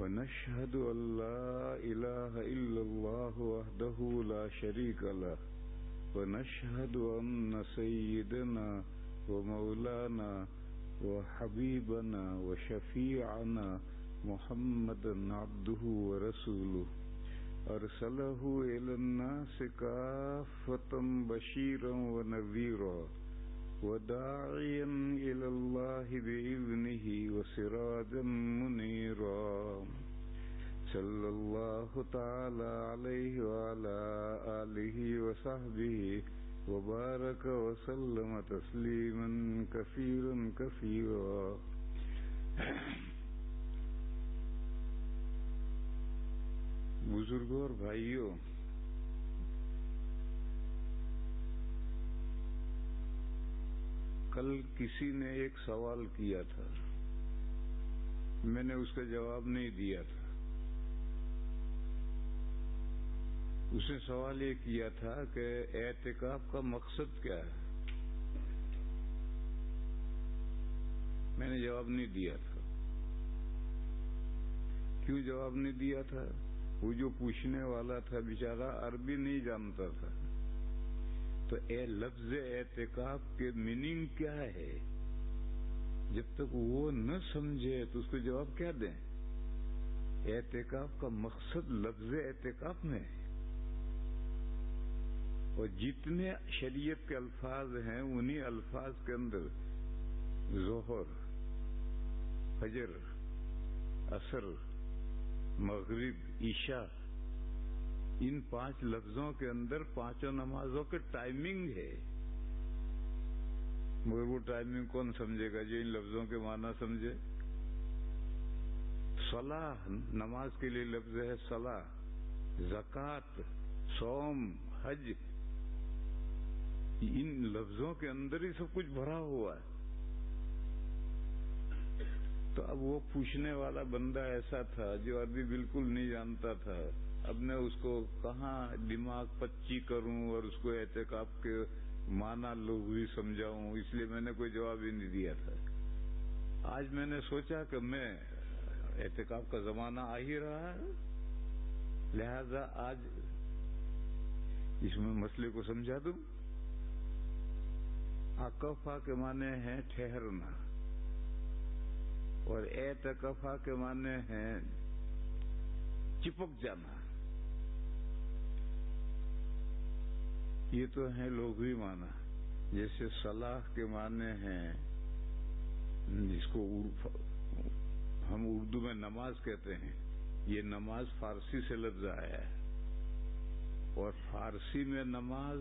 ونشهد أن لا إله إلا الله وحده لا شريك له ونشهد أن سيدنا ومولانا وحبيبنا وشفيعنا محمدا عبده ورسوله أرسله إلى الناس كافة بشيرا ونذيرا وداعيا إلى الله بإذنه وسراجا منيرا صلى الله تعالى عليه وعلى آله وصحبه وبارك وسلم تسليما كثيرا كثيرا. بزرگوں اور بھائیوں، کل کسی نے ایک سوال کیا تھا، میں نے اس کا جواب نہیں دیا تھا. اس نے سوال یہ کیا تھا کہ اعتکاف کا مقصد کیا ہے. میں نے جواب نہیں دیا تھا. کیوں جواب نہیں دیا تھا؟ وہ جو پوچھنے والا تھا بیچارہ عربی نہیں جانتا تھا. تو لفظ اعتکاف کے میننگ کیا ہے، جب تک وہ نہ سمجھے تو اس کو جواب کیا دیں؟ اعتکاف کا مقصد لفظ اعتکاف میں ہے، اور جتنے شریعت کے الفاظ ہیں انہی الفاظ کے اندر ظہر، فجر، عصر، مغرب، عشاء، ان 5 لفظوں کے اندر 5 نمازوں کے ٹائمنگ ہے. مگر وہ ٹائمنگ کون سمجھے گا جو ان لفظوں کے معنی سمجھے؟ صلاح نماز کے لیے لفظ ہے صلاح، زکوٰۃ، صوم، حج، ان لفظوں کے اندر ہی سب کچھ بھرا ہوا ہے. تو اب وہ پوچھنے والا بندہ ایسا تھا جو عربی بالکل نہیں جانتا تھا. اب میں اس کو کہاں دماغ پچی کروں اور اس کو اعتکاف کے معنی لغوی سمجھاؤں، اس لیے میں نے کوئی جواب ہی نہیں دیا تھا. آج میں نے سوچا کہ میں اعتکاف کا زمانہ آ ہی رہا ہے، لہذا آج اس میں مسئلے کو سمجھا دوں. عکفہ کے معنی ہیں ٹھہرنا، اور اعتکافہ کے معنی ہیں چپک جانا. یہ تو ہیں لغوی معنی. جیسے صلاح کے معنی ہیں، جس کو ہم اردو میں نماز کہتے ہیں، یہ نماز فارسی سے لفظ آیا ہے، اور فارسی میں نماز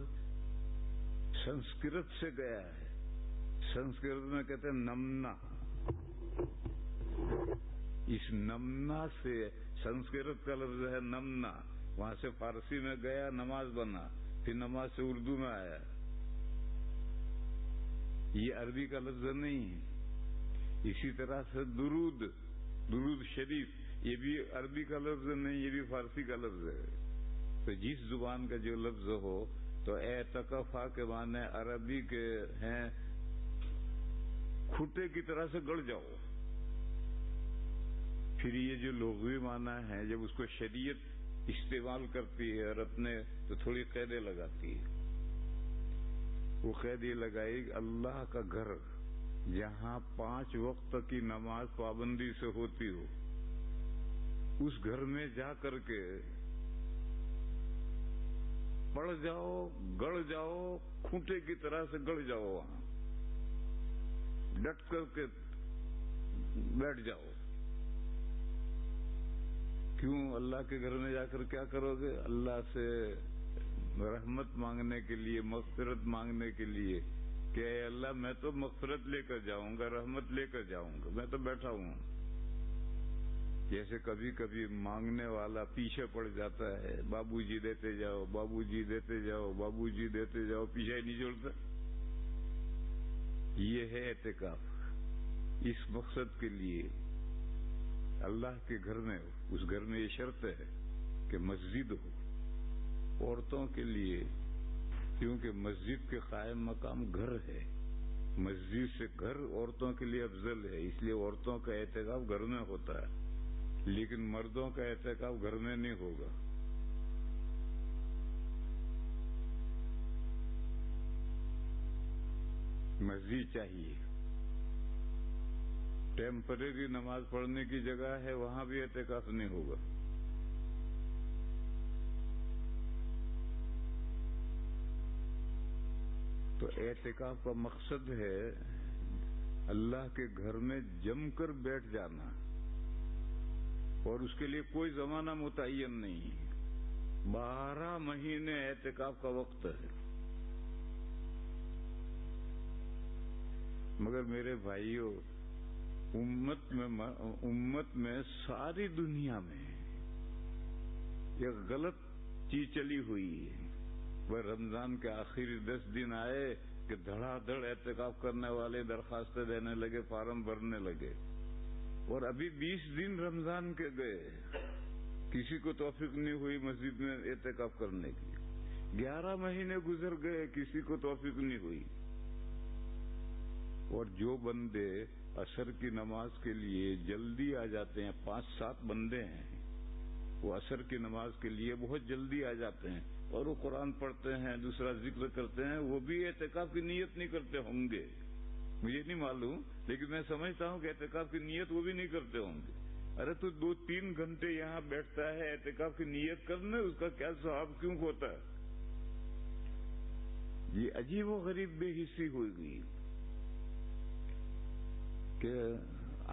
سنسکرت سے گیا ہے. سنسکرت میں کہتے ہیں نمنا. اس نمنا سے سنسکرت کا لفظ ہے نمنا، وہاں سے فارسی میں گیا، نماز بنا، پھر نماز سے اردو میں آیا. یہ عربی کا لفظ نہیں ہے. اسی طرح سے درود، درود شریف، یہ بھی عربی کا لفظ نہیں، یہ بھی فارسی کا لفظ ہے. تو جس زبان کا جو لفظ ہو، تو اعتکافہ کے معنی عربی کے ہیں کھٹے کی طرح سے گڑ جاؤ. پھر یہ جو لغوی معنی ہے، جب اس کو شریعت استعمال کرتی ہے اور اپنے تو تھوڑی قیدیں لگاتی ہے. وہ قید یہ لگائی کہ اللہ کا گھر جہاں 5 وقت کی نماز پابندی سے ہوتی ہو، اس گھر میں جا کر کے پڑ جاؤ، گڑ جاؤ، کھوٹے کی طرح سے گڑ جاؤ، وہاں ڈٹ کر کے بیٹھ جاؤ. کیوں؟ اللہ کے گھر میں جا کر کیا کرو گے؟ اللہ سے رحمت مانگنے کے لیے، مغفرت مانگنے کے لیے کہ اے اللہ میں تو مغفرت لے کر جاؤں گا، رحمت لے کر جاؤں گا، میں تو بیٹھا ہوں. جیسے کبھی کبھی مانگنے والا پیچھے پڑ جاتا ہے، بابو جی دیتے جاؤ، بابو جی دیتے جاؤ، بابو جی دیتے جاؤ، پیچھے ہی نہیں چھوڑتا. یہ ہے اعتکاف. اس مقصد کے لیے اللہ کے گھر میں ہو. اس گھر میں یہ شرط ہے کہ مسجد ہو عورتوں کے لیے، کیونکہ مسجد کے قائم مقام گھر ہے. مسجد سے گھر عورتوں کے لیے افضل ہے، اس لیے عورتوں کا اعتکاف گھر میں ہوتا ہے. لیکن مردوں کا اعتکاف گھر میں نہیں ہوگا. مسجد چاہیے. ٹیمپریری نماز پڑھنے کی جگہ ہے, وہاں بھی اعتکاف نہیں ہوگا. تو اعتکاف کا مقصد ہے اللہ کے گھر میں جم کر بیٹھ جانا, اور اس کے لیے کوئی زمانہ متعین نہیں. 12 مہینے اعتکاف کا وقت ہے. مگر میرے بھائیوں, امت میں ساری دنیا میں یہ غلط چیز چلی ہوئی ہے. وہ رمضان کے آخری 10 دن آئے کہ دھڑا دھڑ اعتکاف کرنے والے درخواستیں دینے لگے, فارم بھرنے لگے, اور ابھی 20 دن رمضان کے گئے, کسی کو توفیق نہیں ہوئی مسجد میں اعتکاف کرنے کی. 11 مہینے گزر گئے, کسی کو توفیق نہیں ہوئی. اور جو بندے عصر کی نماز کے لیے جلدی آ جاتے ہیں, 5-7 بندے ہیں, وہ عصر کی نماز کے لیے بہت جلدی آ جاتے ہیں, اور وہ قرآن پڑھتے ہیں, دوسرا ذکر کرتے ہیں, وہ بھی اعتکاف کی نیت نہیں کرتے ہوں گے. مجھے نہیں معلوم, لیکن میں سمجھتا ہوں کہ اعتکاف کی نیت وہ بھی نہیں کرتے ہوں گے. ارے تو 2-3 گھنٹے یہاں بیٹھتا ہے, اعتکاف کی نیت کرنے, اس کا کیا ثواب کیوں ہوتا ہے؟ یہ عجیب و غریب بے حسی ہوئی گئی کہ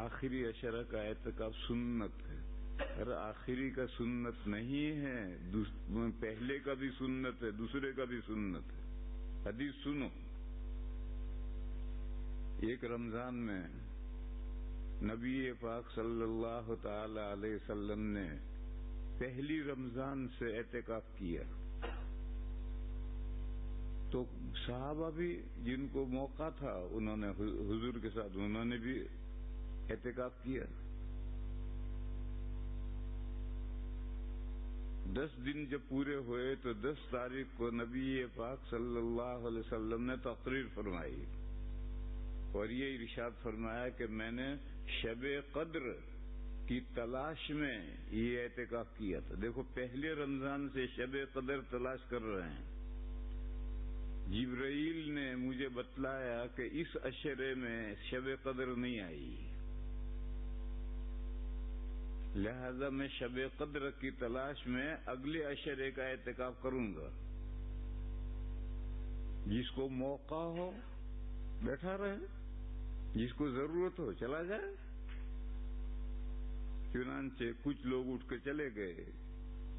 آخری عشرہ کا اعتکاف سنت ہے. ارے آخری کا سنت نہیں ہے, پہلے کا بھی سنت ہے, دوسرے کا بھی سنت ہے. حدیث سنو. ایک رمضان میں نبی پاک صلی اللہ تعالی علیہ وسلم نے پہلی رمضان سے اعتکاف کیا, تو صحابہ بھی جن کو موقع تھا انہوں نے حضور کے ساتھ انہوں نے بھی اعتکاف کیا. 10 دن جب پورے ہوئے تو 10 تاریخ کو نبی پاک صلی اللہ علیہ وسلم نے تقریر فرمائی, اور یہ ارشاد فرمایا کہ میں نے شب قدر کی تلاش میں یہ اعتکاف کیا تھا. دیکھو, پہلے رمضان سے شب قدر تلاش کر رہے ہیں. جبرائیل نے مجھے بتلایا کہ اس عشرے میں شب قدر نہیں آئی, لہذا میں شب قدر کی تلاش میں اگلے عشرے کا اعتکاف کروں گا. جس کو موقع ہو بیٹھا رہے, جس کو ضرورت ہو چلا جائے. چنانچہ کچھ لوگ اٹھ کے چلے گئے,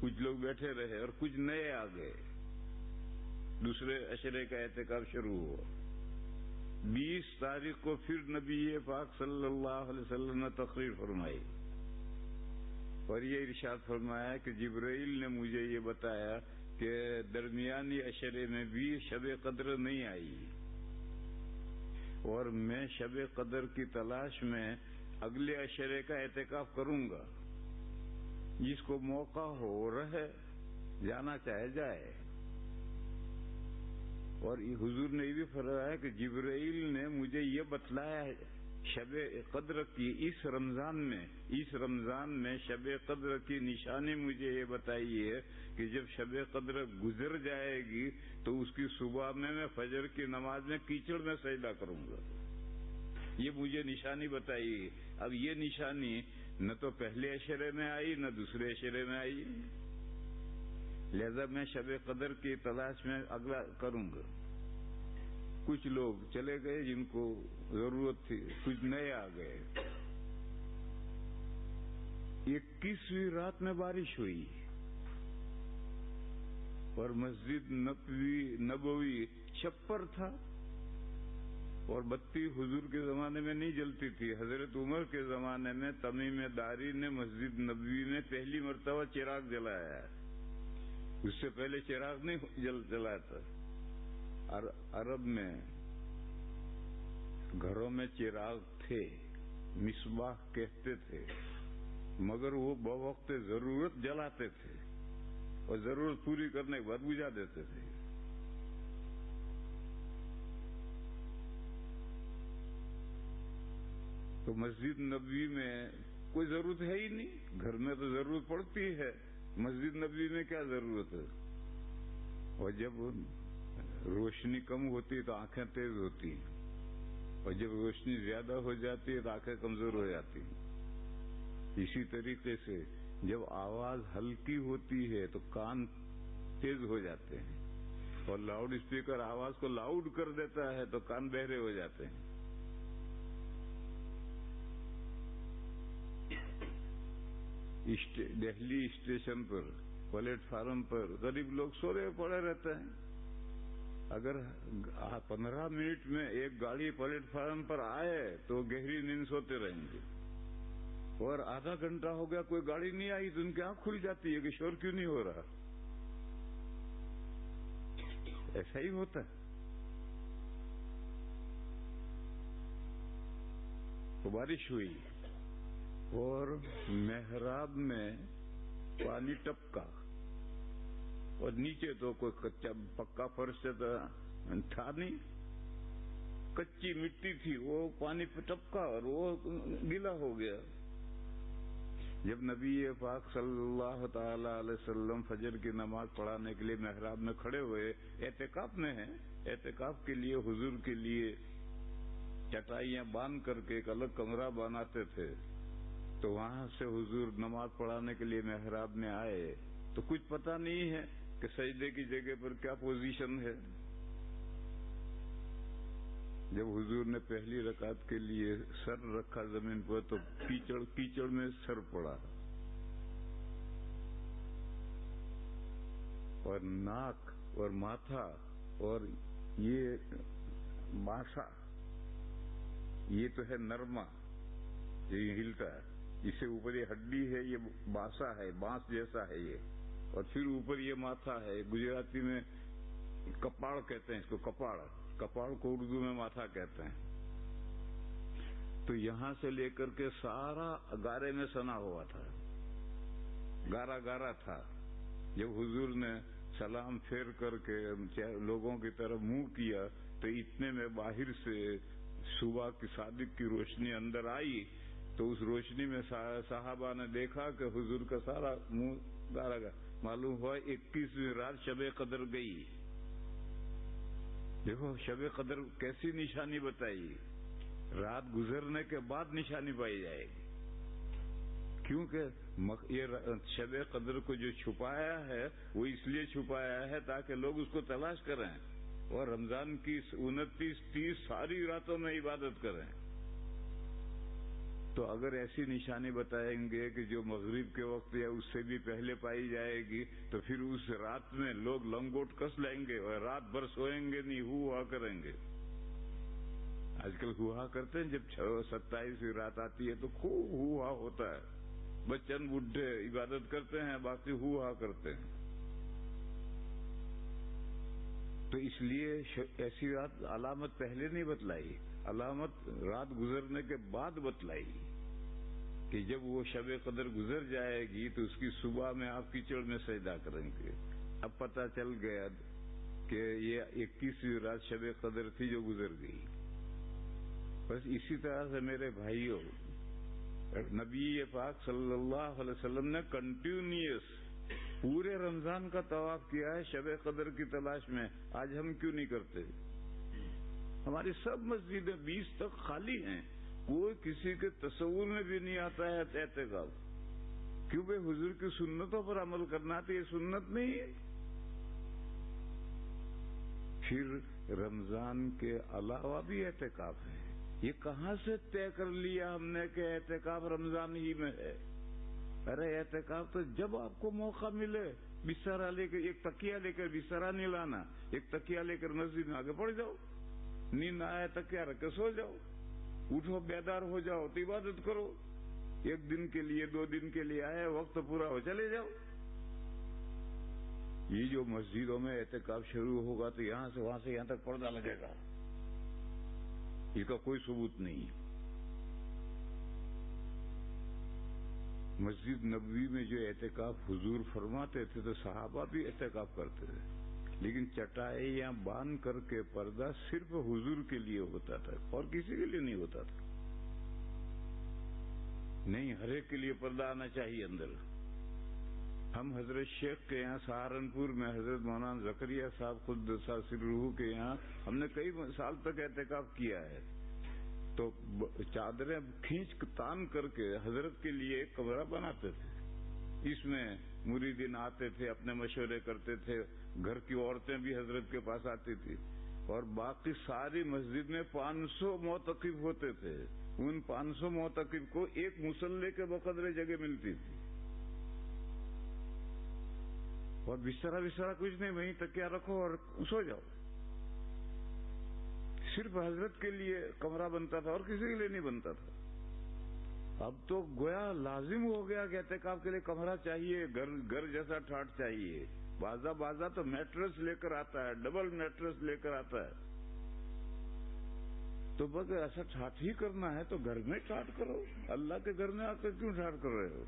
کچھ لوگ بیٹھے رہے, اور کچھ نئے آ گئے. دوسرے عشرے کا اعتکاف شروع ہوا. 20 تاریخ کو پھر نبی پاک صلی اللہ علیہ وسلم نے تقریر فرمائی, اور یہ ارشاد فرمایا کہ جبرائیل نے مجھے یہ بتایا کہ درمیانی عشرے میں بھی شب قدر نہیں آئی, اور میں شب قدر کی تلاش میں اگلے عشرے کا اعتکاف کروں گا. جس کو موقع ہو رہے, جانا چاہے جائے. اور حضور نے یہ بھی فرمایا کہ جبرائیل نے مجھے یہ بتلایا شب قدر کی اس رمضان میں شب قدر کی نشانی مجھے یہ بتائی ہے کہ جب شب قدر گزر جائے گی تو اس کی صبح میں فجر کی نماز میں کیچڑ میں سجدہ کروں گا. یہ مجھے نشانی بتائی. اب یہ نشانی نہ تو پہلے عشرے میں آئی نہ دوسرے عشرے میں آئی, لہذا میں شب قدر کی تلاش میں اگلا کروں گا. کچھ لوگ چلے گئے جن کو ضرورت تھی, کچھ نئے آ گئے. 21ویں رات میں بارش ہوئی, اور مسجد نبوی چھپر تھا, اور بتی حضور کے زمانے میں نہیں جلتی تھی. حضرت عمر کے زمانے میں تمیم داری نے مسجد نبوی میں پہلی مرتبہ چراغ جلایا. اس سے پہلے چراغ نہیں جلایا تھا. عرب میں گھروں میں چراغ تھے, مصباح کہتے تھے, مگر وہ بوقت ضرورت جلاتے تھے, اور ضرورت پوری کرنے کے بعد بجھا دیتے تھے. تو مسجد نبوی میں کوئی ضرورت ہے ہی نہیں. گھر میں تو ضرورت پڑتی ہے, مسجد نبوی میں کیا ضرورت ہے؟ اور جب روشنی کم ہوتی تو آنکھیں تیز ہوتی ہیں, اور جب روشنی زیادہ ہو جاتی ہے تو آنکھیں کمزور ہو جاتی ہیں. اسی طریقے سے جب آواز ہلکی ہوتی ہے تو کان تیز ہو جاتے ہیں, اور لاؤڈ اسپیکر آواز کو لاؤڈ کر دیتا ہے تو کان بہرے ہو جاتے ہیں. دہلی اسٹیشن پر, پلیٹ فارم پر غریب لوگ سو رہے پڑے رہتے ہیں. اگر 15 منٹ میں ایک گاڑی پلیٹ فارم پر آئے تو گہری نیند سوتے رہیں گے, اور آدھا گھنٹہ ہو گیا کوئی گاڑی نہیں آئی تو ان کی آنکھ کھل جاتی ہے کہ شور کیوں نہیں ہو رہا. ایسا ہی ہوتا ہے. تو بارش ہوئی اور محراب میں پانی ٹپکا, اور نیچے تو کوئی کچا پکا فرش تھا نہیں, کچی مٹی تھی, وہ پانی پہ ٹپکا اور وہ گیلا ہو گیا. جب نبی پاک صلی اللہ تعالی علیہ وسلم فجر کی نماز پڑھانے کے لیے محراب میں کھڑے ہوئے, اعتکاف میں ہیں, اعتکاف کے لیے حضور کے لیے چٹائیاں باندھ کر کے ایک الگ کمرہ بناتے تھے, تو وہاں سے حضور نماز پڑھانے کے لیے محراب میں آئے تو کچھ پتہ نہیں ہے کہ سجدے کی جگہ پر کیا پوزیشن ہے. جب حضور نے پہلی رکعت کے لیے سر رکھا زمین پر تو کیچڑ میں سر پڑا, اور ناک اور ماتھا اور یہ باسا, یہ تو ہے نرما, یہ ہلتا ہے, اس سے اوپر یہ ہڈی ہے, یہ باسا ہے, بانس جیسا ہے یہ, اور پھر اوپر یہ ماتھا ہے. گجراتی میں کپاڑ کہتے ہیں اس کو, کپاڑ کو اردو میں ماتھا کہتے ہیں. تو یہاں سے لے کر کے سارا گارے میں سنا ہوا تھا, گارا تھا. جب حضور نے سلام پھیر کر کے لوگوں کی طرف منہ کیا تو اتنے میں باہر سے صبح کی صادق کی روشنی اندر آئی, تو اس روشنی میں صحابہ نے دیکھا کہ حضور کا سارا منہ گارا. معلوم ہوا 21ویں رات شب قدر گئی. دیکھو شب قدر کیسی نشانی بتائی, رات گزرنے کے بعد نشانی پائی جائے گی, کیونکہ یہ شب قدر کو جو چھپایا ہے وہ اس لیے چھپایا ہے تاکہ لوگ اس کو تلاش کریں اور رمضان کی 29-30 ساری راتوں میں عبادت کریں. تو اگر ایسی نشانی بتائیں گے کہ جو مغرب کے وقت یا اس سے بھی پہلے پائی جائے گی تو پھر اس رات میں لوگ لنگوٹ کس لیں گے اور رات بھر سوئیں گے نہیں, ہوا کریں گے. آج کل ہوا کرتے ہیں, جب 27ویں رات آتی ہے تو خوب ہوا ہوتا ہے, بچن بڈھے عبادت کرتے ہیں, باقی ہوا کرتے ہیں. تو اس لیے ایسی رات علامت پہلے نہیں بتلائی, علامت رات گزرنے کے بعد بتلائی کہ جب وہ شب قدر گزر جائے گی تو اس کی صبح میں آپ کیچڑ میں سجدہ کریں گے. اب پتہ چل گیا کہ یہ 21ویں رات شب قدر تھی جو گزر گئی. بس اسی طرح سے میرے بھائیوں, نبی پاک صلی اللہ علیہ وسلم نے کنٹینیوس پورے رمضان کا طواف کیا ہے شب قدر کی تلاش میں. آج ہم کیوں نہیں کرتے؟ ہماری سب مسجدیں 20 تک خالی ہیں, کوئی کسی کے تصور میں بھی نہیں آتا ہے اعتکاف. کیونکہ حضور کی سنتوں پر عمل کرنا تو یہ سنت نہیں ہے. پھر رمضان کے علاوہ بھی اعتکاف ہے. یہ کہاں سے طے کر لیا ہم نے کہ اعتکاف رمضان ہی میں ہے؟ ارے اعتکاف تو جب آپ کو موقع ملے, بسترا لے کر, ایک تکیہ لے کر بسترا نہیں لانا, ایک تکیہ لے کر مسجد میں آگے پڑ جاؤ, نیند آیا تکیہ رکھ کے سو جاؤ, اٹھو بیدار ہو جاؤ تو عبادت کرو. 1 دن کے لیے 2 دن کے لیے آئے, وقت پورا ہو چلے جاؤ. یہ جو مسجدوں میں اعتکاف شروع ہوگا تو یہاں سے وہاں سے یہاں تک پردہ لگے گا, اس کا کوئی ثبوت نہیں. مسجد نبوی میں جو اعتکاف حضور فرماتے تھے تو صحابہ بھی اعتکاف کرتے تھے, لیکن چٹائیاں باندھ کر کے پردہ صرف حضور کے لیے ہوتا تھا اور کسی کے لیے نہیں ہوتا تھا. نہیں، ہر ایک کے لیے پردہ آنا چاہیے اندر. ہم حضرت شیخ کے یہاں سہارنپور میں حضرت مولانا زکریا صاحب خود سر روح کے یہاں ہم نے کئی سال تک اعتکاف کیا ہے. تو چادریں کھینچ تان کر کے حضرت کے لیے ایک کمرہ بناتے تھے. اس میں مریدین آتے تھے، اپنے مشورے کرتے تھے. گھر کی عورتیں بھی حضرت کے پاس آتی تھی. اور باقی ساری مسجد میں 500 معتکف ہوتے تھے. ان 500 معتکف کو ایک مصلی کے بقدر جگہ ملتی تھی. اور بسترا کچھ نہیں، وہیں تکیہ رکھو اور سو جاؤ. صرف حضرت کے لیے کمرہ بنتا تھا اور کسی کے لیے نہیں بنتا تھا. اب تو گویا لازم ہو گیا کہ اعتکاف کے لیے کمرہ چاہیے، گھر جیسا ٹھاٹ چاہیے. بازا تو میٹرس لے کر آتا ہے، ڈبل میٹرس لے کر آتا ہے. تو بس ایسا ٹھاٹ ہی کرنا ہے تو گھر میں ٹھاٹ کرو. اللہ کے گھر میں آ کر کیوں ٹھاٹ کر رہے ہو؟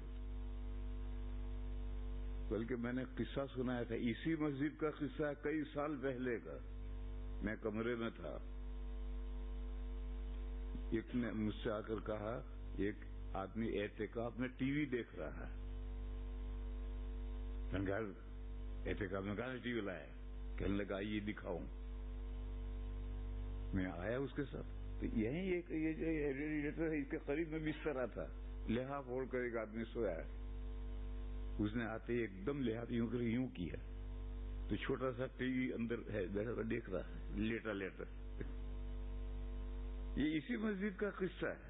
بلکہ میں نے قصہ سنایا تھا، اسی مسجد کا قصہ ہے، کئی سال پہلے کا. میں کمرے میں تھا، ایک نے مجھ سے آ کر کہا، ایک آدمی اعتکاف میں ٹی وی دیکھ رہا ہے. میں نے کہا اعتکاف میں کہاں سے ٹی وی لایا؟ کہنے لگا یہ دکھاؤں. میں آیا اس کے ساتھ، تو یہیں یہ جو ریڈیٹر ہے اس کے قریب میں بستر تھا. لحاف اوڑھ کر ایک آدمی سویا ہے. اس نے آتے ہی ایک دم لحاظ یوں کیا تو چھوٹا سا ٹی وی اندر ہے، دیکھ رہا ہے لیٹا. یہ اسی مسجد کا قصہ ہے.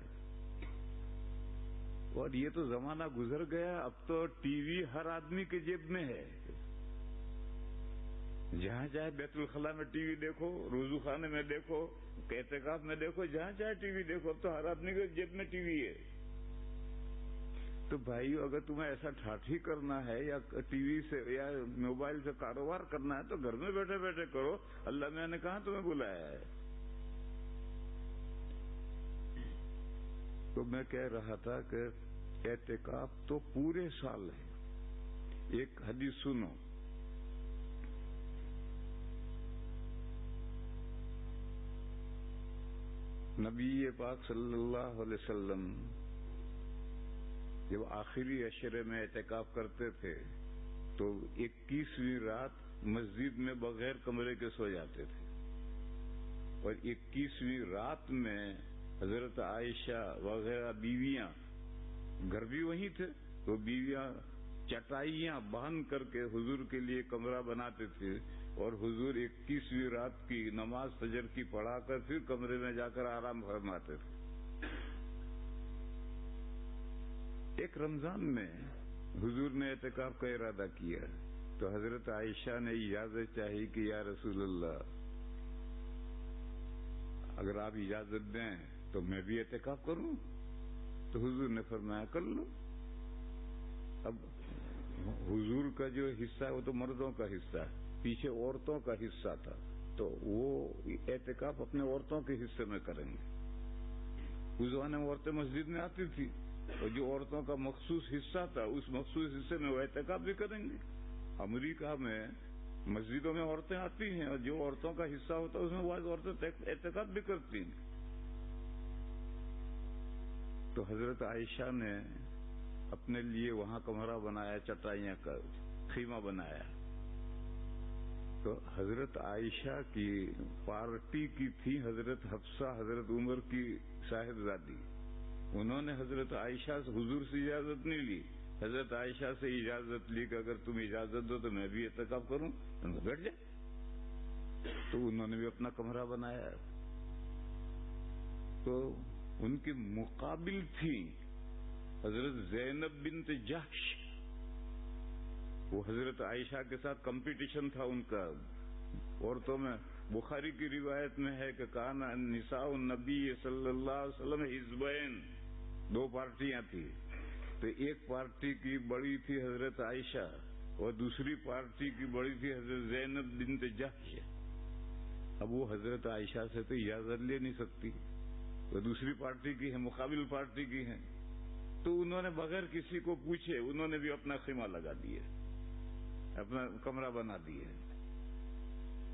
اور یہ تو زمانہ گزر گیا. اب تو ٹی وی ہر آدمی کے جیب میں ہے. جہاں چاہے بیت الخلاء میں ٹی وی دیکھو، وضو خانے میں دیکھو، اعتکاف میں دیکھو، جہاں چاہے ٹی وی دیکھو. اب تو ہر آدمی کے جیب میں ٹی وی ہے. تو بھائیو، اگر تمہیں ایسا ٹھاٹ ہی کرنا ہے یا ٹی وی سے یا موبائل سے کاروبار کرنا ہے تو گھر میں بیٹھے بیٹھے کرو. اللہ میں نے کہاں تمہیں بلایا ہے؟ تو میں کہہ رہا تھا کہ اعتکاف تو پورے سال ہے. ایک حدیث سنو، نبی پاک صلی اللہ علیہ وسلم جب آخری عشرے میں اعتکاف کرتے تھے تو 21ویں رات مسجد میں بغیر کمرے کے سو جاتے تھے. اور 21ویں رات میں حضرت عائشہ وغیرہ بیویاں، گھر بھی وہیں تھے، تو بیویاں چٹائیاں باندھ کر کے حضور کے لیے کمرہ بناتے تھے. اور حضور 21ویں رات کی نماز فجر کی پڑھا کر پھر کمرے میں جا کر آرام فرماتے تھے. ایک رمضان میں حضور نے اعتکاف کا ارادہ کیا تو حضرت عائشہ نے اجازت چاہی کہ یا رسول اللہ، اگر آپ اجازت دیں تو میں بھی اعتکاف کروں. تو حضور نے فرمایا کر لو. اب حضور کا جو حصہ ہے وہ تو مردوں کا حصہ ہے، پیچھے عورتوں کا حصہ تھا، تو وہ اعتکاف اپنے عورتوں کے حصے میں کریں گے. اس زمانے میں عورتیں مسجد میں آتی تھی اور جو عورتوں کا مخصوص حصہ تھا اس مخصوص حصے میں وہ اعتکاف بھی کریں گے. امریکہ میں مسجدوں میں عورتیں آتی ہیں اور جو عورتوں کا حصہ ہوتا ہے اس میں بعض عورتیں اعتکاف بھی کرتی ہیں. تو حضرت عائشہ نے اپنے لیے وہاں کمرہ بنایا، چٹائیاں کا خیمہ بنایا. تو حضرت عائشہ کی پارٹی کی تھی حضرت حفصہ حضرت عمر کی صاحبزادی. انہوں نے حضرت عائشہ سے حضور سے اجازت نہیں لی، حضرت عائشہ سے اجازت لی کہ اگر تم اجازت دو تو میں بھی اعتکاف کروں. بیٹھ جائے. تو انہوں نے بھی اپنا کمرہ بنایا. تو ان کے مقابل تھی حضرت زینب بنت جحش. وہ حضرت عائشہ کے ساتھ کمپٹیشن تھا ان کا عورتوں میں. بخاری کی روایت میں ہے کہ کان نساء النبی صلی اللہ علیہ وسلم حزبین، 2 پارٹیاں تھیں. تو ایک پارٹی کی بڑی تھی حضرت عائشہ اور دوسری پارٹی کی بڑی تھی حضرت زینب بنت جحش. اب وہ حضرت عائشہ سے تو اجازت لے نہیں سکتی، وہ دوسری پارٹی کی ہے، مقابل پارٹی کی ہیں. تو انہوں نے بغیر کسی کو پوچھے انہوں نے بھی اپنا خیمہ لگا دیے، اپنا کمرہ بنا دیے.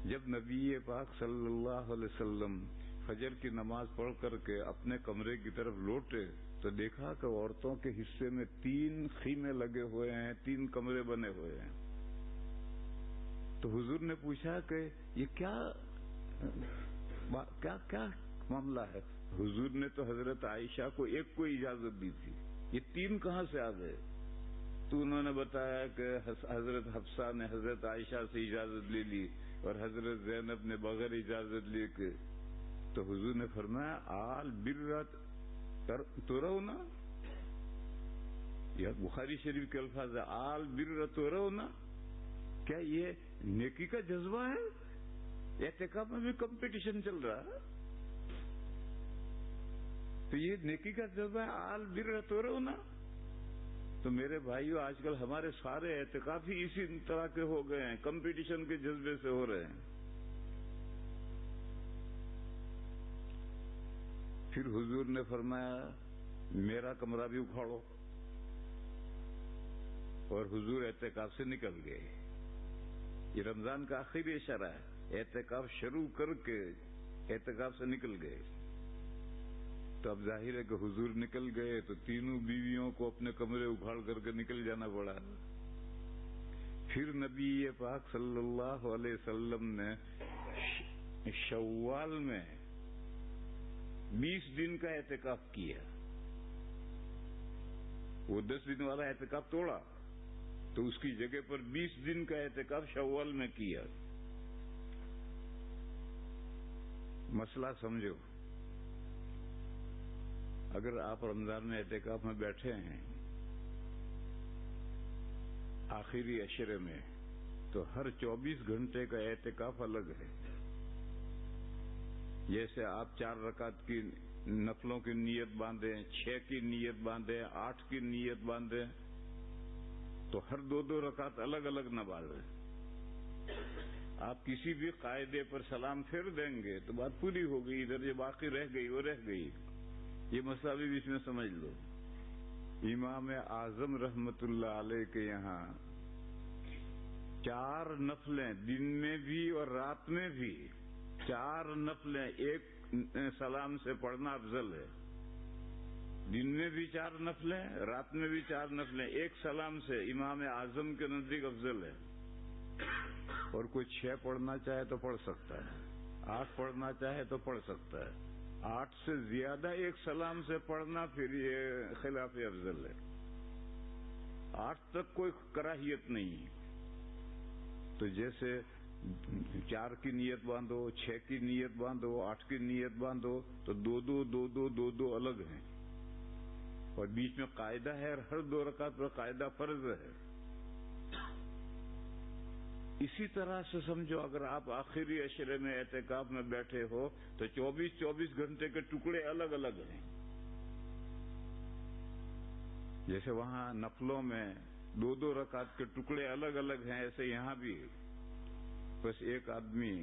جب نبی پاک صلی اللہ علیہ وسلم فجر کی نماز پڑھ کر کے اپنے کمرے کی طرف لوٹے تو تو دیکھا کہ عورتوں کے حصے میں 3 خیمے لگے ہوئے ہیں، 3 کمرے بنے ہوئے ہیں. تو حضور نے پوچھا کہ یہ کیا معاملہ ہے؟ حضور نے تو حضرت عائشہ کو ایک کو اجازت دی تھی، یہ 3 کہاں سے آ گئے؟ تو انہوں نے بتایا کہ حضرت حفصہ نے حضرت عائشہ سے اجازت لے لی اور حضرت زینب نے بغیر اجازت لے کے. تو حضور نے فرمایا آل برت ترون، یہ بخاری شریف کے الفاظ ہے، آل برت ترون. کیا یہ نیکی کا جذبہ ہے؟ اعتکاف میں بھی کمپٹیشن چل رہا ہے، تو یہ نیکی کا جذبہ ہے، آل برت ترون. تو میرے بھائیو، آج کل ہمارے سارے اعتکاف ہی اسی طرح کے ہو گئے ہیں، کمپٹیشن کے جذبے سے ہو رہے ہیں. پھر حضور نے فرمایا میرا کمرہ بھی اکھاڑو، اور حضور اعتکاف سے نکل گئے. یہ رمضان کا آخری اشارہ ہے، اعتکاف شروع کر کے اعتکاف سے نکل گئے. تو اب ظاہر ہے کہ حضور نکل گئے تو تینوں بیویوں کو اپنے کمرے اکھاڑ کر کے نکل جانا پڑا. پھر نبی پاک صلی اللہ علیہ وسلم نے شوال میں 20 دن کا اعتکاف کیا. وہ 10 دن والا اعتکاف توڑا تو اس کی جگہ پر 20 دن کا اعتکاف شوال میں کیا. مسئلہ سمجھو، اگر آپ رمضان میں اعتکاف میں بیٹھے ہیں آخری عشرے میں، تو ہر 24 گھنٹے کا اعتکاف الگ ہے. جیسے آپ 4 رکعت کی نفلوں کی نیت باندھیں، 6 کی نیت باندھیں، 8 کی نیت باندھیں، تو ہر 2 رکعت الگ الگ نہ باندھیں. آپ کسی بھی قاعدے پر سلام پھر دیں گے تو بات پوری ہو گئی، ادھر جو باقی رہ گئی وہ رہ گئی. یہ مسئلہ بھی اس میں سمجھ لو. امام اعظم رحمت اللہ علیہ کے یہاں 4 نفلیں دن میں بھی اور رات میں بھی، 4 نفلیں ایک سلام سے پڑھنا افضل ہے. دن میں بھی 4 نفلیں، رات میں بھی 4 نفلیں ایک سلام سے امام اعظم کے نزدیک افضل ہے. اور کوئی 6 پڑھنا چاہے تو پڑھ سکتا ہے، 8 پڑھنا چاہے تو پڑھ سکتا ہے. 8 سے زیادہ ایک سلام سے پڑھنا پھر یہ خلاف افضل ہے. 8 تک کوئی کراہیت نہیں. تو جیسے 4 کی نیت باندھو، 6 کی نیت باندھو، 8 کی نیت باندھو، تو 2 الگ ہیں، اور بیچ میں قاعدہ ہے، اور ہر 2 رکعت پر قاعدہ فرض ہے. اسی طرح سے سمجھو، اگر آپ آخری عشرے میں اعتکاف میں بیٹھے ہو تو 24 گھنٹے کے ٹکڑے الگ الگ ہیں. جیسے وہاں نفلوں میں 2 رکعت کے ٹکڑے الگ الگ ہیں، ایسے یہاں بھی. بس ایک آدمی،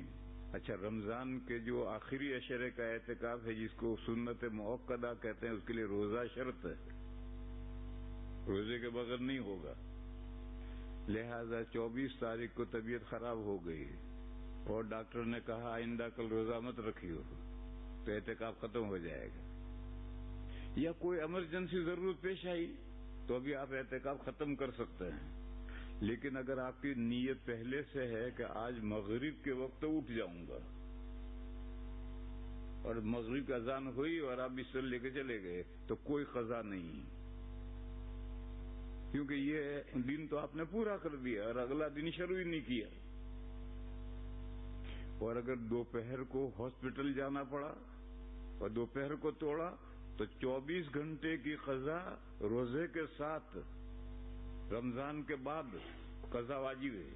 اچھا رمضان کے جو آخری عشرے کا اعتکاف ہے جس کو سنت مؤکدہ کہتے ہیں، اس کے لیے روزہ شرط ہے، روزے کے بغیر نہیں ہوگا. لہذا 24 تاریخ کو طبیعت خراب ہو گئی اور ڈاکٹر نے کہا آئندہ کل روزہ مت رکھیو، تو اعتکاف ختم ہو جائے گا. یا کوئی ایمرجنسی ضرورت پیش آئی تو ابھی آپ اعتکاف ختم کر سکتے ہیں. لیکن اگر آپ کی نیت پہلے سے ہے کہ آج مغرب کے وقت اٹھ جاؤں گا، اور مغرب کی اذان ہوئی اور آپ بستر لے کے چلے گئے، تو کوئی قضا نہیں، کیونکہ یہ دن تو آپ نے پورا کر دیا اور اگلا دن شروع ہی نہیں کیا. اور اگر دوپہر کو ہاسپٹل جانا پڑا اور دوپہر کو توڑا تو 24 گھنٹے کی قضا روزے کے ساتھ رمضان کے بعد قضا واجب ہے.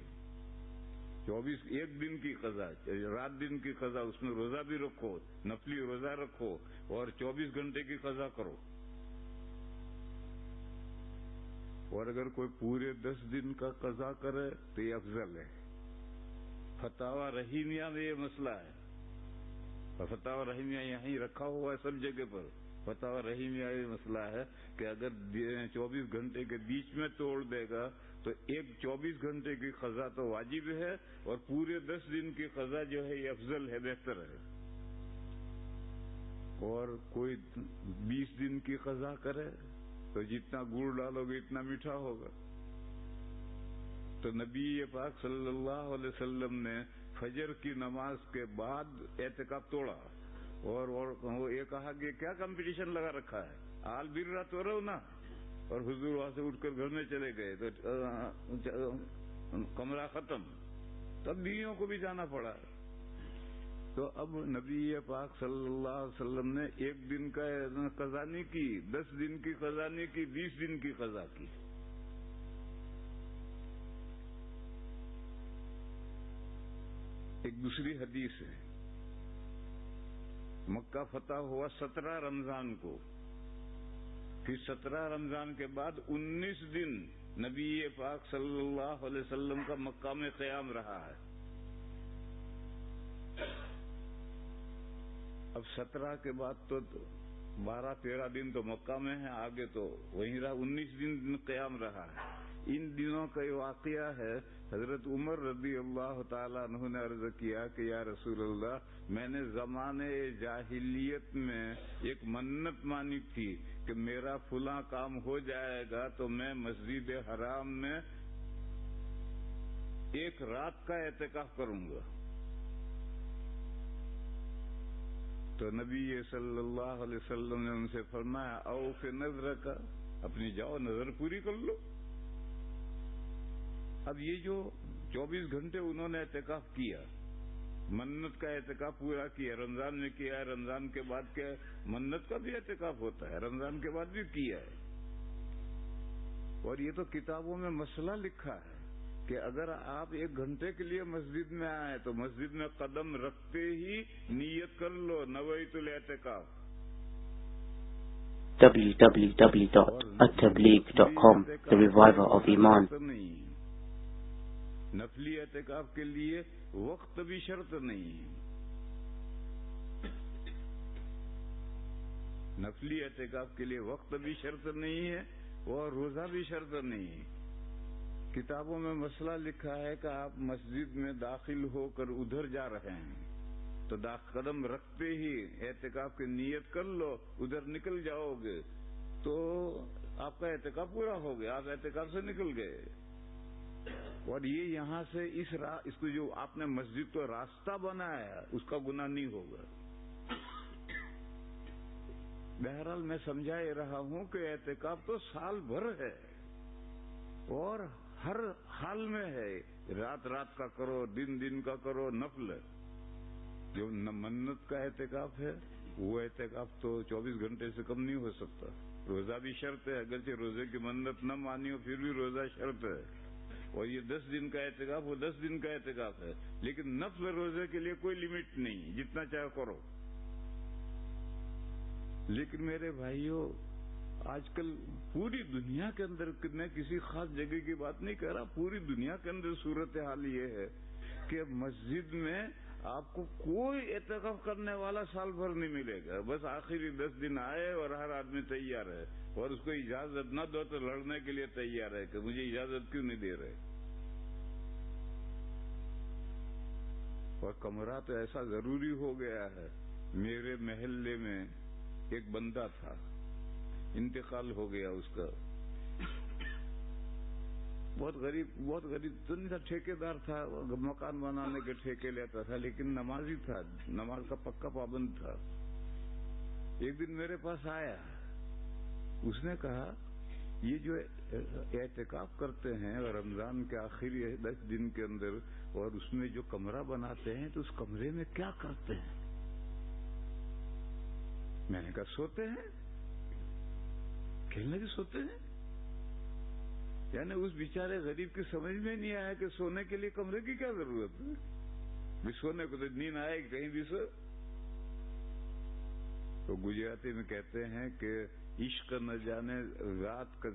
24 ایک دن کی قضا، رات دن کی قضا، اس میں روزہ بھی رکھو، نفلی روزہ رکھو اور 24 گھنٹے کی قضا کرو. اور اگر کوئی پورے 10 دن کا قضا کرے تو یہ افضل ہے. فتاوی رحیمیہ میں یہ مسئلہ ہے، اور فتاوی رحیمیہ یہیں رکھا ہوا ہے سب جگہ پر. فتاوی رحیمیہ یہ مسئلہ ہے کہ اگر 24 گھنٹے کے بیچ میں توڑ دے گا تو ایک 24 گھنٹے کی قضا تو واجب ہے، اور پورے 10 دن کی قضا جو ہے یہ افضل ہے، بہتر ہے. اور کوئی 20 دن کی قضا کرے تو جتنا گڑ ڈالو گے اتنا میٹھا ہوگا. تو نبی پاک صلی اللہ علیہ وسلم نے فجر کی نماز کے بعد اعتکاف توڑا اور وہ یہ کہا کہ کیا کمپٹیشن لگا رکھا ہے, آل برا تو رہو نا. اور حضور وہاں سے اٹھ کر گھر میں چلے گئے تو کمرہ ختم. تب بیویوں کو بھی جانا پڑا. تو اب نبی پاک صلی اللہ علیہ وسلم نے 1 دن کا قضا نہیں کی, 10 دن کی قضا نہیں کی, 20 دن کی قضا کی. ایک دوسری حدیث ہے, مکہ فتح ہوا 17 رمضان کو, پھر 17 رمضان کے بعد 19 دن نبی پاک صلی اللہ علیہ وسلم کا مکہ میں قیام رہا ہے. اب 17 کے بعد تو 12-13 دن تو مکہ میں ہے, آگے تو وہیں رہا, 19 دن قیام رہا ہے. ان دنوں کا یہ واقعہ ہے, حضرت عمر رضی اللہ تعالیٰ عنہ نے عرض کیا کہ یا رسول اللہ, میں نے زمانے جاہلیت میں ایک منت مانی تھی کہ میرا فلاں کام ہو جائے گا تو میں مسجد حرام میں 1 رات کا اعتکاف کروں گا. تو نبی صلی اللہ علیہ وسلم نے ان سے فرمایا اوف نظر کا, اپنی جاؤ نظر پوری کر لو. اب یہ جو 24 گھنٹے انہوں نے اعتکاف کیا, منت کا اعتکاف پورا کیا, رمضان میں کیا ہے, رمضان کے بعد کیا, منت کا بھی اعتکاف ہوتا ہے, رمضان کے بعد بھی کیا ہے. اور یہ تو کتابوں میں مسئلہ لکھا ہے کہ اگر آپ 1 گھنٹے کے لیے مسجد میں آئے تو مسجد میں قدم رکھتے ہی نیت کر لو نویت الاعتکاف. www.attableek.com The Reviver of Iman. نفلی اعتکاف کے لیے وقت بھی شرط نہیں ہے. نفلی اعتکاف کے لیے وقت بھی شرط نہیں ہے اور روزہ بھی شرط نہیں ہے. کتابوں میں مسئلہ لکھا ہے کہ آپ مسجد میں داخل ہو کر ادھر جا رہے ہیں تو قدم رکھتے ہی اعتکاف کی نیت کر لو, ادھر نکل جاؤ گے تو آپ کا اعتکاف پورا ہو گیا, آپ اعتکاف سے نکل گئے. اور یہ یہاں سے اس کو جو آپ نے مسجد کو راستہ بنایا اس کا گناہ نہیں ہوگا. بہرحال میں سمجھا ہی رہا ہوں کہ اعتکاف تو سال بھر ہے اور ہر حال میں ہے, رات رات کا کرو, دن دن کا کرو, نفل. جو منت کا اعتکاف ہے وہ اعتکاف تو 24 گھنٹے سے کم نہیں ہو سکتا. روزہ بھی شرط ہے, اگرچہ روزے کی منت نہ مانی ہو پھر بھی روزہ شرط ہے. اور یہ 10 دن کا اعتکاف وہ 10 دن کا اعتکاف ہے, لیکن نفل روزے کے لیے کوئی لمٹ نہیں, جتنا چاہے کرو. لیکن میرے بھائیوں, آج کل پوری دنیا کے اندر, میں کسی خاص جگہ کی بات نہیں کر رہا, پوری دنیا کے اندر صورتحال یہ ہے کہ مسجد میں آپ کو کوئی اعتکاف کرنے والا سال بھر نہیں ملے گا. بس آخری 10 دن آئے اور ہر آدمی تیار ہے, اور اس کو اجازت نہ دو تو لڑنے کے لیے تیار ہے کہ مجھے اجازت کیوں نہیں دے رہے. اور کمرہ تو ایسا ضروری ہو گیا ہے. میرے محلے میں ایک بندہ تھا, انتقال ہو گیا اس کا, بہت غریب تو نہیں تھا, ٹھیکیدار تھا, مکان بنانے کے ٹھیکے لیتا تھا, لیکن نمازی تھا, نماز کا پکا پابند تھا. ایک دن میرے پاس آیا, اس نے کہا یہ جو اعتکاف کرتے ہیں رمضان کے آخری 10 دن کے اندر, اور اس میں جو کمرہ بناتے ہیں تو اس کمرے میں کیا کرتے ہیں؟ میں نے کہا سوتے ہیں. کہنے لگے سوتے ہیں. یعنی اس بیچارے غریب کی سمجھ میں نہیں آیا کہ سونے کے لیے کمرے کی کیا ضرورت ہے. بھی سونے کو تو نیند آئے گی کہیں بھی سو. تو گجراتی میں کہتے ہیں کہ عشق نہ جانے ذات کا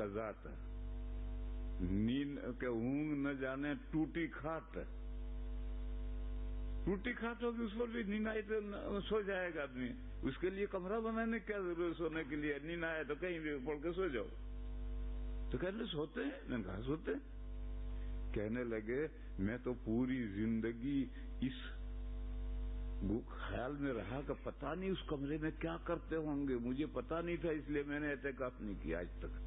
ذات, نیند کے اونگ نہ جانے ٹوٹی کھاٹ. ٹوٹی کھاٹ ہوگی اس پر بھی نیند آئی تو سو جائے گا آدمی. اس کے لیے کمرہ بنانے کیا ضرورت سونے کے لیے؟ نیند آئے تو کہیں بھی پڑھ کے سو جاؤ. تو کہنے سوتے ہیں. میں نے کہا سوتے ہیں. کہنے لگے میں تو پوری زندگی اس خیال میں رہا کہ پتہ نہیں اس کمرے میں کیا کرتے ہوں گے، مجھے پتہ نہیں تھا، اس لیے میں نے اعتکاف نہیں کیا آج تک۔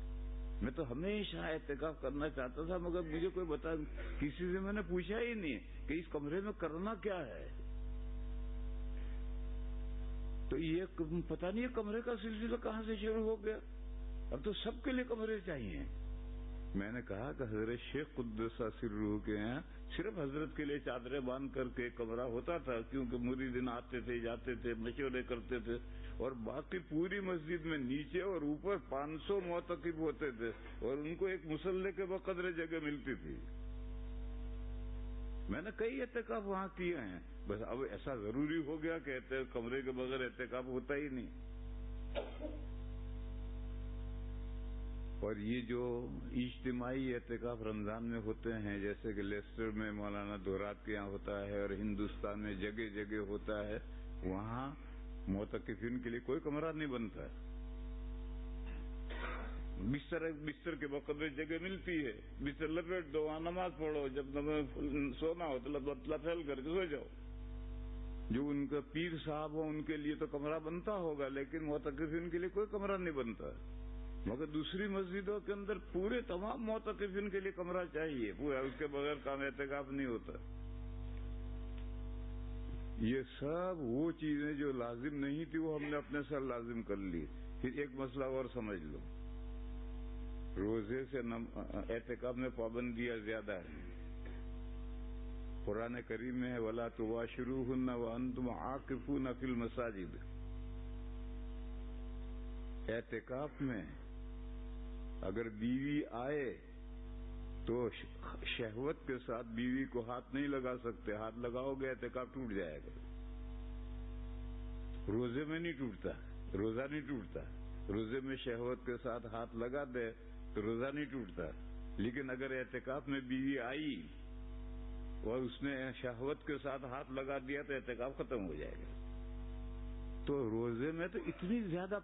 میں تو ہمیشہ اعتکاف کرنا چاہتا تھا، مگر مجھے کوئی کسی سے میں نے پوچھا ہی نہیں کہ اس کمرے میں کرنا کیا ہے۔ تو یہ پتہ نہیں ہے کمرے کا سلسلہ کہاں سے شروع ہو گیا، اب تو سب کے لیے کمرے چاہیے۔ میں نے کہا کہ حضرت شیخ قدس سرہ کے ہیں صرف حضرت کے لیے چادریں باندھ کر کے کمرہ ہوتا تھا، کیونکہ مریدین آتے تھے جاتے تھے مشورے کرتے تھے، اور باقی پوری مسجد میں نیچے اور اوپر 500 معتکف ہوتے تھے، اور ان کو ایک مصلی کے بقدر جگہ ملتی تھی۔ میں نے کئی اعتکاف وہاں کیے ہیں، بس اب ایسا ضروری ہو گیا کہ کمرے کے بغیر اعتکاف ہوتا ہی نہیں۔ اور یہ جو اجتماعی اعتکاف رمضان میں ہوتے ہیں، جیسے کہ لیسٹر میں مولانا دورات کے یہاں ہوتا ہے، اور ہندوستان میں جگہ جگہ ہوتا ہے، وہاں معتکفین کے لیے کوئی کمرہ نہیں بنتا، بستر کے بقدر جگہ ملتی ہے، بستر لپیٹ دو، وہاں نماز پڑھو، جب سونا ہو تو لپیل کر کے سو جاؤ۔ جو ان کا پیر صاحب ہو ان کے لیے تو کمرہ بنتا ہوگا، لیکن معتکفین کے لیے کوئی کمرہ نہیں بنتا، مگر دوسری مسجدوں کے اندر پورے تمام معتکفین کے لیے کمرہ چاہیے، پورا اس کے بغیر کام اعتکاف نہیں ہوتا۔ یہ سب وہ چیزیں جو لازم نہیں تھی وہ ہم نے اپنے سر لازم کر لی۔ پھر ایک مسئلہ اور سمجھ لو، روزے سے اعتکاف میں پابندیاں زیادہ ہیں۔ قرآن کریم میں ہے وَلَا تُبَاشِرُوهُنَّ وَأَنْتُمْ عَاكِفُونَ فِي الْمَسَاجِدِ۔ اعتکاف میں اگر بیوی آئے تو شہوت کے ساتھ بیوی کو ہاتھ نہیں لگا سکتے، ہاتھ لگاؤ گے اعتکاف ٹوٹ جائے گا۔ روزے میں نہیں ٹوٹتا، روزہ نہیں ٹوٹتا، روزے میں شہوت کے ساتھ ہاتھ لگا دے تو روزہ نہیں ٹوٹتا، لیکن اگر اعتکاف میں بیوی آئی اور اس نے شہوت کے ساتھ ہاتھ لگا دیا تو اعتکاف ختم ہو جائے گا۔ تو روزے میں تو اتنی زیادہ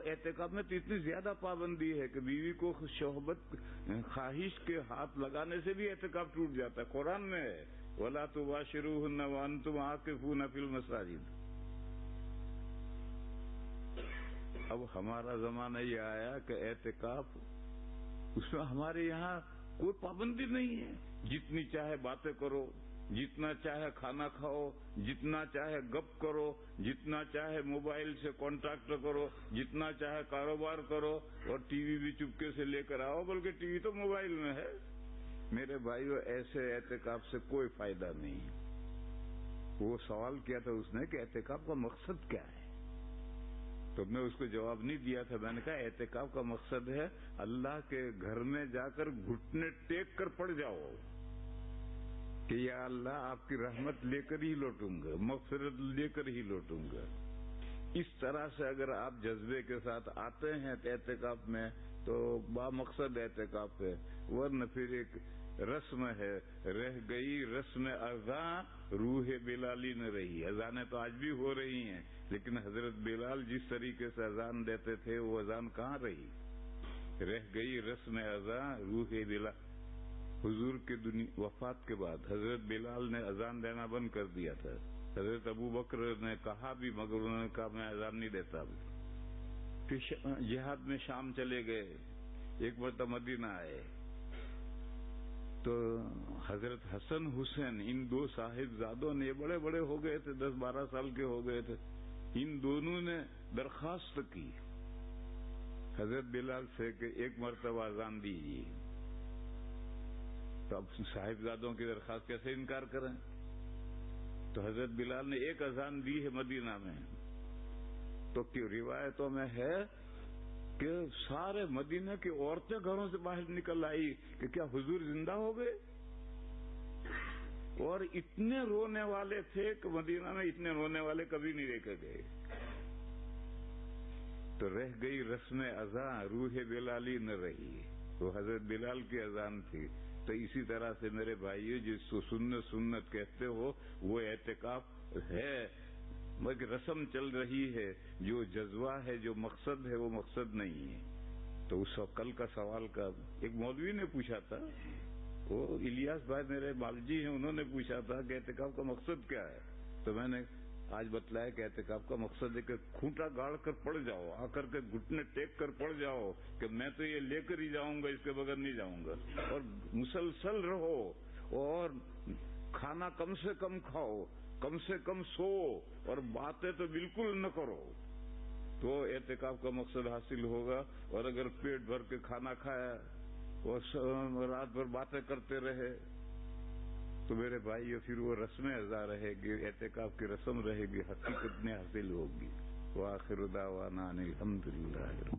اعتکاف میں تو اتنی زیادہ پابندی ہے کہ بیوی کو شہوت خواہش کے ہاتھ لگانے سے بھی اعتکاف ٹوٹ جاتا ہے۔ قرآن میں ہے وَلَا تُبَاشِرُوهُنَّ وَأَنْتُمْ عَاكِفُونَ فِي الْمَسَاجِدِ۔ اب ہمارا زمانہ یہ آیا کہ اعتکاف اس میں ہمارے یہاں کوئی پابندی نہیں ہے، جتنی چاہے باتیں کرو، جتنا چاہے کھانا کھاؤ، جتنا چاہے گپ کرو، جتنا چاہے موبائل سے کانٹیکٹ کرو، جتنا چاہے کاروبار کرو، اور ٹی وی بھی چپکے سے لے کر آؤ، بلکہ ٹی وی تو موبائل میں ہے۔ میرے بھائیو ایسے اعتکاف سے کوئی فائدہ نہیں۔ وہ سوال کیا تھا اس نے کہ اعتکاف کا مقصد کیا ہے، تو میں اس کو جواب نہیں دیا تھا۔ میں نے کہا اعتکاف کا مقصد ہے اللہ کے گھر میں جا کر گھٹنے ٹیک کر پڑ جاؤ کہ یا اللہ آپ کی رحمت لے کر ہی لوٹوں گا، مغفرت لے کر ہی لوٹوں گا۔ اس طرح سے اگر آپ جذبے کے ساتھ آتے ہیں اعتکاف میں تو با مقصد اعتکاف ہے، ورنہ پھر ایک رسم ہے، رہ گئی رسم اذان روح بلالی نہ رہی۔ اذانیں تو آج بھی ہو رہی ہیں، لیکن حضرت بلال جس طریقے سے اذان دیتے تھے وہ اذان کہاں رہی، رہ گئی رسم اذان روح بلال۔ حضور کے وفات کے بعد حضرت بلال نے اذان دینا بند کر دیا تھا۔ حضرت ابو بکر نے کہا بھی، مگر انہوں نے کہا میں اذان نہیں دیتا۔ پھر جہاد میں شام چلے گئے، ایک مرتبہ مدینہ آئے تو حضرت حسن حسین ان دو صاحبزادوں نے، بڑے بڑے ہو گئے تھے، 10-12 سال کے ہو گئے تھے، ان دونوں نے درخواست کی حضرت بلال سے کہ ایک مرتبہ اذان دیجیے۔ تو اب صاحبزادوں کی درخواست کیسے انکار کریں؟ تو حضرت بلال نے ایک اذان دی ہے مدینہ میں، تو روایتوں میں ہے کہ سارے مدینہ کی عورتیں گھروں سے باہر نکل آئی کہ کیا حضور زندہ ہو گئے، اور اتنے رونے والے تھے کہ مدینہ میں اتنے رونے والے کبھی نہیں دیکھے گئے۔ تو رہ گئی رسم اذان روح بلالی نہ رہی، وہ حضرت بلال کی اذان تھی۔ تو اسی طرح سے میرے بھائیو جس کو سنت کہتے ہو وہ اعتکاف ہے، مگر رسم چل رہی ہے، جو جذبہ ہے جو مقصد ہے وہ مقصد نہیں ہے۔ تو اس وقت کل کا سوال کا ایک مولوی نے پوچھا تھا، وہ الیاس بھائی میرے والجی ہیں، انہوں نے پوچھا تھا کہ اعتکاف کا مقصد کیا ہے، تو میں نے آج بتلایا کہ اعتکاف کا مقصد ہے کہ کھوٹا گاڑ کر پڑ جاؤ، آ کر کے گھٹنے ٹیک کر پڑ جاؤ کہ میں تو یہ لے کر ہی جاؤں گا، اس کے بغیر نہیں جاؤں گا، اور مسلسل رہو، اور کھانا کم سے کم کھاؤ، کم سے کم سو، اور باتیں تو بالکل نہ کرو، تو اعتکاف کا مقصد حاصل ہوگا۔ اور اگر پیٹ بھر کے کھانا کھایا اور رات بھر باتیں کرتے رہے تو میرے بھائیو پھر وہ رسم ادا رہے گی، اعتکاف کی رسم رہے گی، حقیقت نہیں حاصل ہوگی۔ وآخر دعوانا ان الحمدللہ۔